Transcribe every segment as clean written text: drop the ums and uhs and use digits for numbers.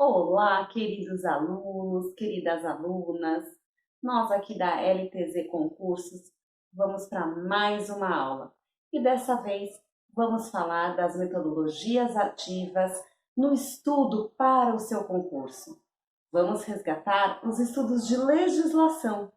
Olá, queridos alunos, queridas alunas. Nós aqui da LTZ Concursos vamos para mais uma aula e dessa vez vamos falar das metodologias ativas no estudo para o seu concurso. Vamos resgatar os estudos de legislação.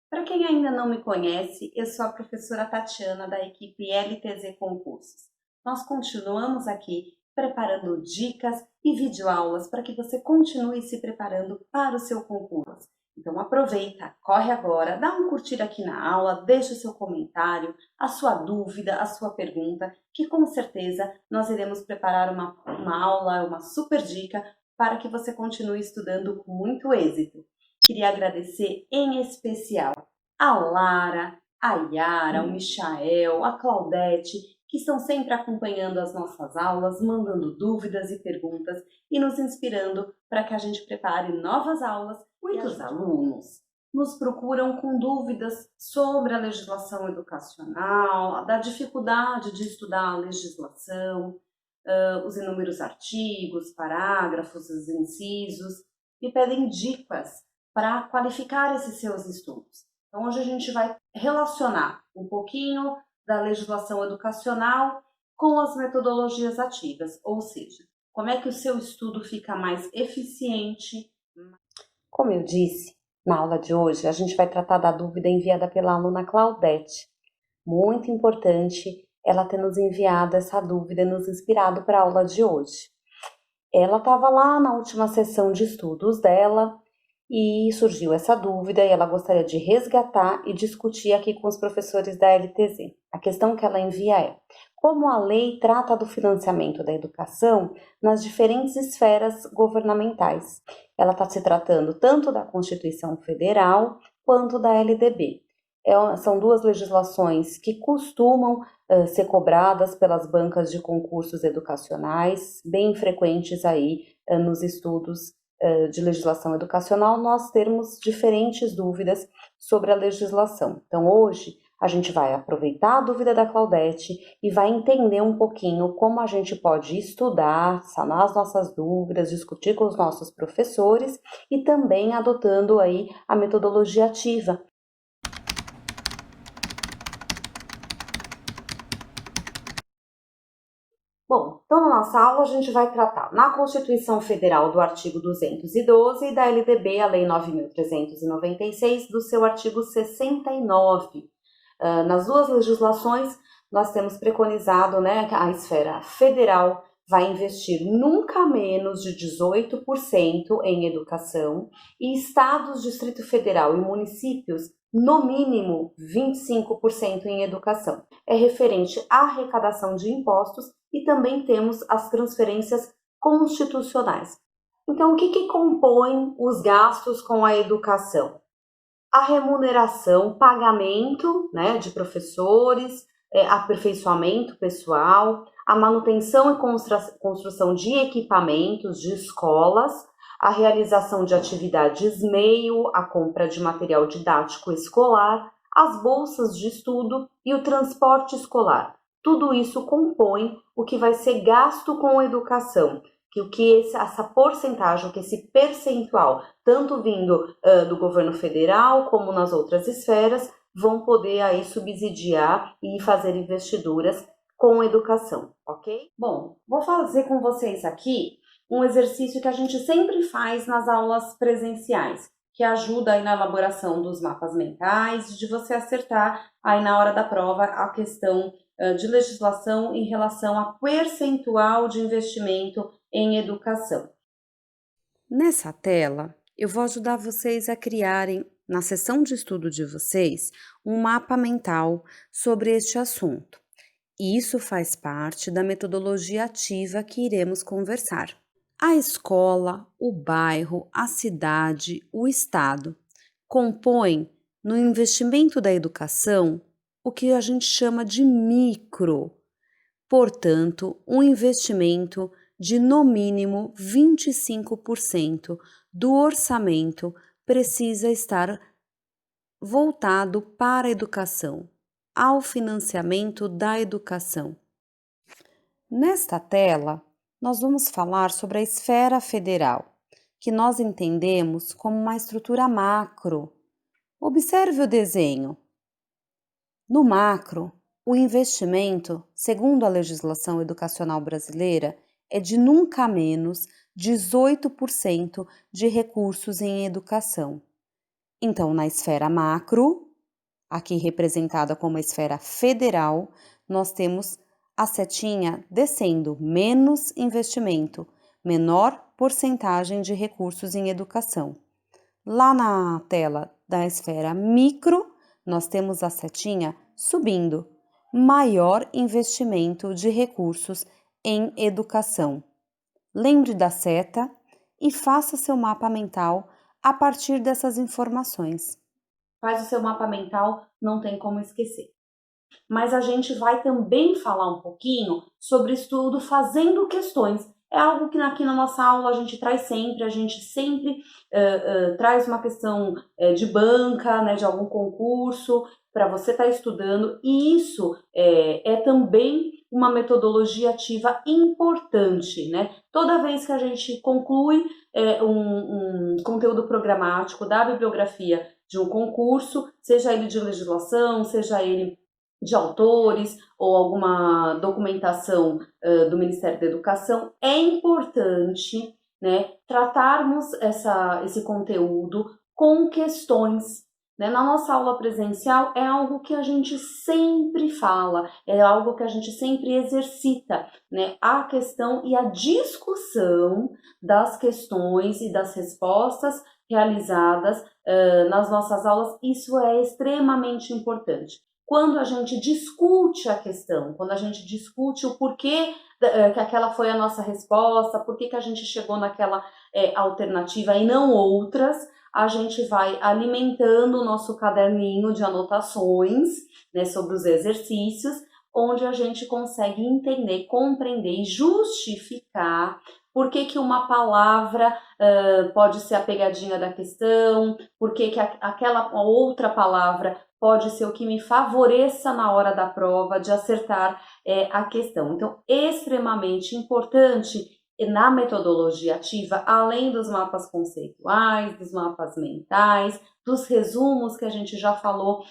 Para quem ainda não me conhece, eu sou a professora Tatiana da equipe LTZ Concursos. Nós continuamos aqui preparando dicas e videoaulas para que você continue se preparando para o seu concurso. Então aproveita, corre agora, dá um curtir aqui na aula, deixa o seu comentário, a sua dúvida, a sua pergunta, que com certeza nós iremos preparar uma aula, uma super dica para que você continue estudando com muito êxito. Queria agradecer em especial a Lara, a Yara, o Michael, a Claudete, que estão sempre acompanhando as nossas aulas, mandando dúvidas e perguntas e nos inspirando para que a gente prepare novas aulas. Muitos alunos nos procuram com dúvidas sobre a legislação educacional, da dificuldade de estudar a legislação, os inúmeros artigos, parágrafos, os incisos, e pedem dicas para qualificar esses seus estudos. Então, hoje a gente vai relacionar um pouquinho da legislação educacional com as metodologias ativas, ou seja, como é que o seu estudo fica mais eficiente. Como eu disse, na aula de hoje a gente vai tratar da dúvida enviada pela aluna Claudete. Muito importante ela ter nos enviado essa dúvida e nos inspirado para a aula de hoje. Ela estava lá na última sessão de estudos dela e surgiu essa dúvida e ela gostaria de resgatar e discutir aqui com os professores da LTZ. A questão que ela envia é: como a lei trata do financiamento da educação nas diferentes esferas governamentais? Ela está se tratando tanto da Constituição Federal quanto da LDB. São duas legislações que costumam ser cobradas pelas bancas de concursos educacionais, bem frequentes aí nos estudos de legislação educacional, nós termos diferentes dúvidas sobre a legislação. Então, hoje, a gente vai aproveitar a dúvida da Claudete e vai entender um pouquinho como a gente pode estudar, sanar as nossas dúvidas, discutir com os nossos professores e também adotando aí a metodologia ativa. Bom, então na nossa aula a gente vai tratar na Constituição Federal do artigo 212 e da LDB, a Lei 9.396, do seu artigo 69. Nas duas legislações, nós temos preconizado, né, que a esfera federal vai investir nunca menos de 18% em educação e estados, Distrito Federal e municípios, no mínimo 25% em educação. É referente à arrecadação de impostos e também temos as transferências constitucionais. Então, o que compõe os gastos com a educação? A remuneração, pagamento, né, de professores, aperfeiçoamento pessoal, a manutenção e construção de equipamentos de escolas, a realização de atividades meio, a compra de material didático escolar, as bolsas de estudo e o transporte escolar. Tudo isso compõe o que vai ser gasto com educação, essa porcentagem, que esse percentual, tanto vindo do governo federal como nas outras esferas, vão poder aí subsidiar e fazer investiduras com educação, ok? Bom, vou fazer com vocês aqui um exercício que a gente sempre faz nas aulas presenciais, que ajuda aí na elaboração dos mapas mentais, de você acertar aí na hora da prova a questão de legislação em relação a percentual de investimento em educação. Nessa tela, eu vou ajudar vocês a criarem, na sessão de estudo de vocês, um mapa mental sobre este assunto. Isso faz parte da metodologia ativa que iremos conversar. A escola, o bairro, a cidade, o estado compõem, no investimento da educação, o que a gente chama de micro. Portanto, um investimento de no mínimo 25% do orçamento precisa estar voltado para a educação, ao financiamento da educação. Nesta tela, nós vamos falar sobre a esfera federal, que nós entendemos como uma estrutura macro. Observe o desenho. No macro, o investimento, segundo a legislação educacional brasileira, é de nunca menos 18% de recursos em educação. Então, na esfera macro, aqui representada como a esfera federal, nós temos a setinha descendo, menos investimento, menor porcentagem de recursos em educação. Lá na tela da esfera micro, nós temos a setinha subindo, maior investimento de recursos em educação. Lembre da seta e faça seu mapa mental a partir dessas informações. Faz o seu mapa mental, não tem como esquecer. Mas a gente vai também falar um pouquinho sobre estudo fazendo questões. É algo que aqui na nossa aula a gente sempre traz uma questão de banca, né, de algum concurso, para você estar estudando, e isso é também uma metodologia ativa importante, né? Toda vez que a gente conclui um conteúdo programático da bibliografia de um concurso, seja ele de legislação, seja ele de autores ou alguma documentação do Ministério da Educação, é importante, né, tratarmos esse conteúdo com questões. Né? Na nossa aula presencial é algo que a gente sempre fala, é algo que a gente sempre exercita, né? A questão e a discussão das questões e das respostas realizadas nas nossas aulas, isso é extremamente importante. Quando a gente discute a questão, quando a gente discute o porquê que aquela foi a nossa resposta, por que a gente chegou naquela alternativa e não outras, a gente vai alimentando o nosso caderninho de anotações, né, sobre os exercícios, onde a gente consegue entender, compreender e justificar por que uma palavra pode ser a pegadinha da questão, por que aquela outra palavra pode ser o que me favoreça na hora da prova de acertar a questão. Então, extremamente importante na metodologia ativa, além dos mapas conceituais, dos mapas mentais, dos resumos que a gente já falou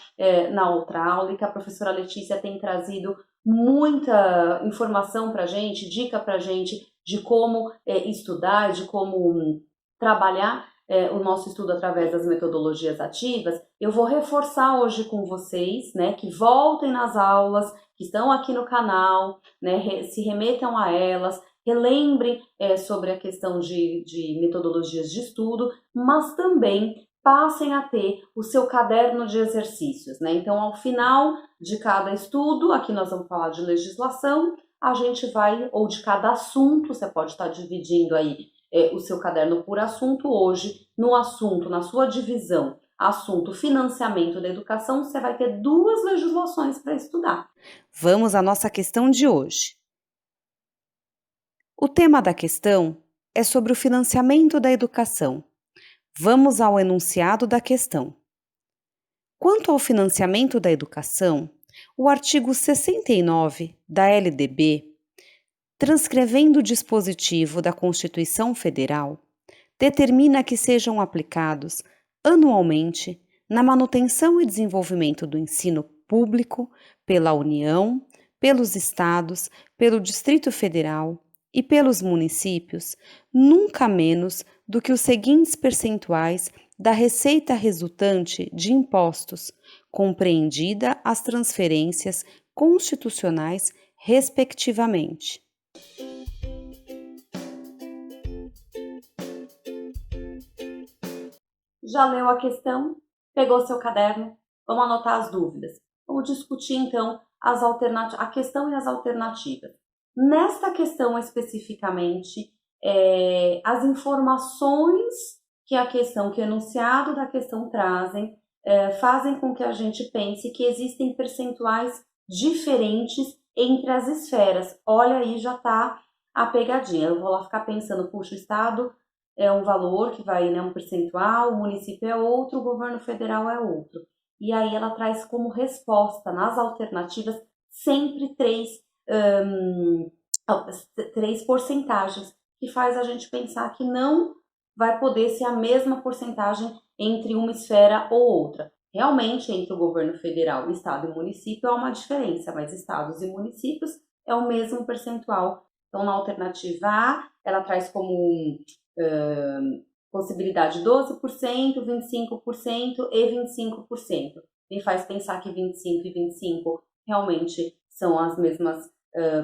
na outra aula e que a professora Letícia tem trazido muita informação para a gente, dica para a gente de como estudar, de como trabalhar o nosso estudo através das metodologias ativas. Eu vou reforçar hoje com vocês, né, que voltem nas aulas, que estão aqui no canal, né, se remetam a elas, relembrem sobre a questão de metodologias de estudo, mas também passem a ter o seu caderno de exercícios, né? Então, ao final de cada estudo, aqui nós vamos falar de legislação, a gente vai, ou de cada assunto, você pode estar dividindo aí o seu caderno por assunto. Hoje, no assunto, na sua divisão, assunto financiamento da educação, você vai ter 2 legislações para estudar. Vamos à nossa questão de hoje. O tema da questão é sobre o financiamento da educação. Vamos ao enunciado da questão. Quanto ao financiamento da educação, o artigo 69 da LDB, transcrevendo o dispositivo da Constituição Federal, determina que sejam aplicados anualmente na manutenção e desenvolvimento do ensino público pela União, pelos estados, pelo Distrito Federal e pelos municípios, nunca menos do que os seguintes percentuais da receita resultante de impostos, compreendida as transferências constitucionais, respectivamente. Já leu a questão? Pegou seu caderno? Vamos anotar as dúvidas. Vamos discutir então a questão e as alternativas. Nesta questão especificamente, as informações que a questão, que o enunciado da questão trazem, fazem com que a gente pense que existem percentuais diferentes entre as esferas. Olha aí, já está a pegadinha. Eu vou lá ficar pensando, puxa, o Estado é um valor que vai, né, um percentual, o município é outro, o governo federal é outro. E aí ela traz como resposta, nas alternativas, sempre 3 3 porcentagens, que faz a gente pensar que não vai poder ser a mesma porcentagem entre uma esfera ou outra. Realmente, entre o governo federal, estado e município há uma diferença, mas estados e municípios é o mesmo percentual. Então, na alternativa A, ela traz como possibilidade 12%, 25% e 25%. Me faz pensar que 25 e 25 realmente são as mesmas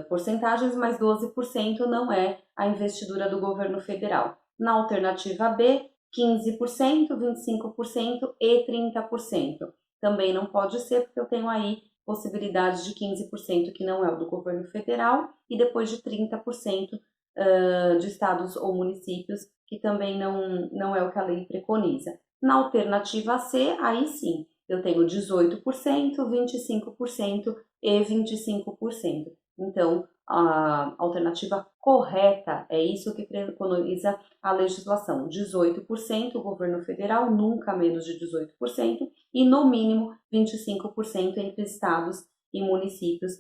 porcentagens, mas 12% não é a investidura do governo federal. Na alternativa B, 15%, 25% e 30%. Também não pode ser, porque eu tenho aí possibilidade de 15% que não é o do governo federal e depois de 30% de estados ou municípios, que também não é o que a lei preconiza. Na alternativa C, aí sim, eu tenho 18%, 25% e 25%. Então, a alternativa correta é isso que preconiza a legislação. 18% o governo federal, nunca menos de 18%, e no mínimo 25% entre estados e municípios,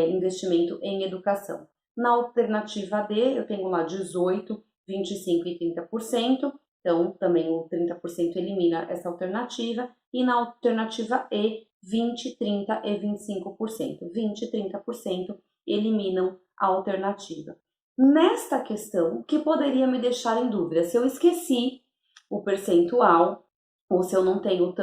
investimento em educação. Na alternativa D, eu tenho lá 18%, 25% e 30%, então também o 30% elimina essa alternativa, e na alternativa E, 20%, 30% e 25%. 20% e 30% eliminam a alternativa. Nesta questão, o que poderia me deixar em dúvida? Se eu esqueci o percentual, ou se eu não tenho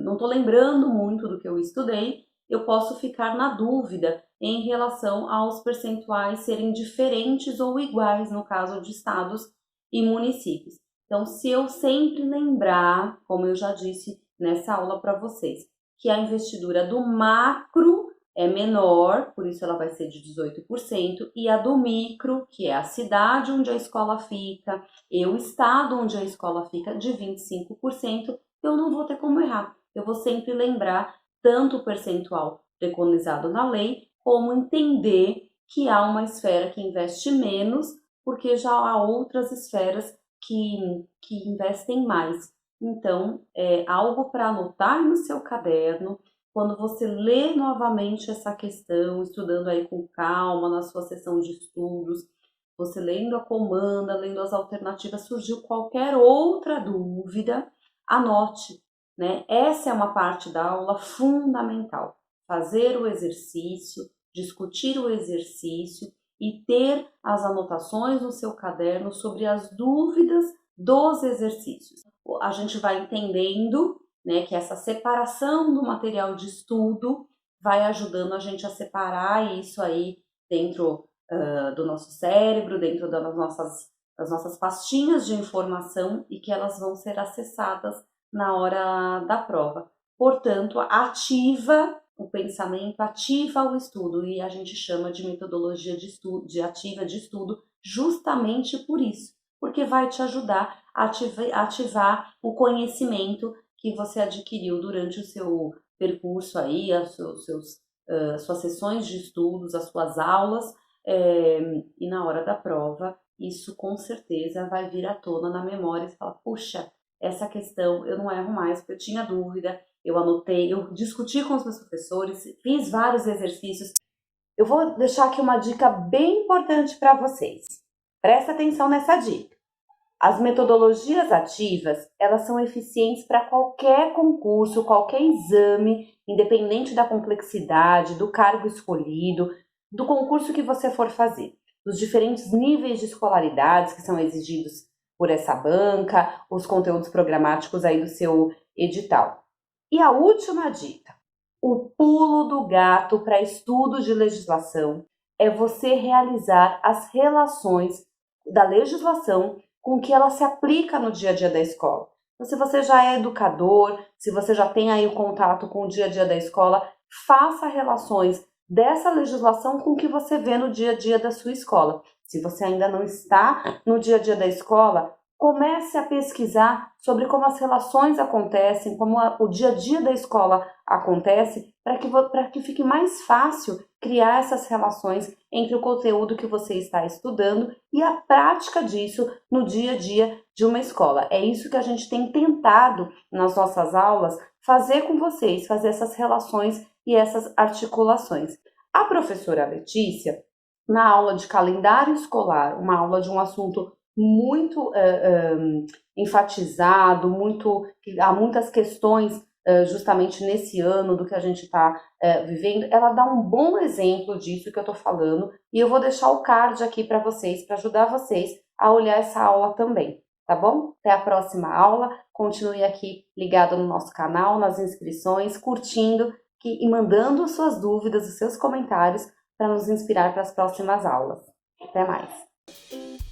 não estou lembrando muito do que eu estudei, eu posso ficar na dúvida em relação aos percentuais serem diferentes ou iguais no caso de estados e municípios. Então, se eu sempre lembrar, como eu já disse nessa aula para vocês, que a investidura do macro é menor, por isso ela vai ser de 18%, e a do micro, que é a cidade onde a escola fica, e o estado onde a escola fica, de 25%, eu não vou ter como errar. Eu vou sempre lembrar tanto o percentual preconizado na lei, como entender que há uma esfera que investe menos, porque já há outras esferas que investem mais. Então, é algo para anotar no seu caderno. Quando você lê novamente essa questão, estudando aí com calma na sua sessão de estudos, você lendo a comanda, lendo as alternativas, surgiu qualquer outra dúvida, anote, né? Essa é uma parte da aula fundamental. Fazer o exercício, discutir o exercício e ter as anotações no seu caderno sobre as dúvidas dos exercícios. A gente vai entendendo, né, que essa separação do material de estudo vai ajudando a gente a separar isso aí dentro do nosso cérebro, dentro das nossas pastinhas de informação, e que elas vão ser acessadas na hora da prova. Portanto, ativa o pensamento, ativa o estudo, e a gente chama de metodologia de estudo, de ativa de estudo, justamente por isso, porque vai te ajudar a ativar o conhecimento que você adquiriu durante o seu percurso aí, suas sessões de estudos, as suas aulas, e na hora da prova, isso com certeza vai vir à tona na memória e você fala, puxa, essa questão eu não erro mais, porque eu tinha dúvida, eu anotei, eu discuti com os meus professores, fiz vários exercícios. Eu vou deixar aqui uma dica bem importante para vocês. Presta atenção nessa dica. As metodologias ativas, elas são eficientes para qualquer concurso, qualquer exame, independente da complexidade, do cargo escolhido, do concurso que você for fazer, dos diferentes níveis de escolaridades que são exigidos por essa banca, os conteúdos programáticos aí do seu edital. E a última dica, o pulo do gato para estudo de legislação é você realizar as relações da legislação com que ela se aplica no dia a dia da escola. Então, se você já é educador, se você já tem aí o contato com o dia a dia da escola, faça relações dessa legislação com o que você vê no dia a dia da sua escola. Se você ainda não está no dia a dia da escola, comece a pesquisar sobre como as relações acontecem, como o dia a dia da escola acontece, para que fique mais fácil criar essas relações entre o conteúdo que você está estudando e a prática disso no dia a dia de uma escola. É isso que a gente tem tentado nas nossas aulas fazer com vocês, fazer essas relações e essas articulações. A professora Letícia, na aula de calendário escolar, uma aula de um assunto muito enfatizado, há muitas questões justamente nesse ano do que a gente está vivendo, ela dá um bom exemplo disso que eu estou falando, e eu vou deixar o card aqui para vocês, para ajudar vocês a olhar essa aula também, tá bom? Até a próxima aula, continue aqui ligado no nosso canal, nas inscrições, curtindo e mandando suas dúvidas, os seus comentários, para nos inspirar para as próximas aulas. Até mais!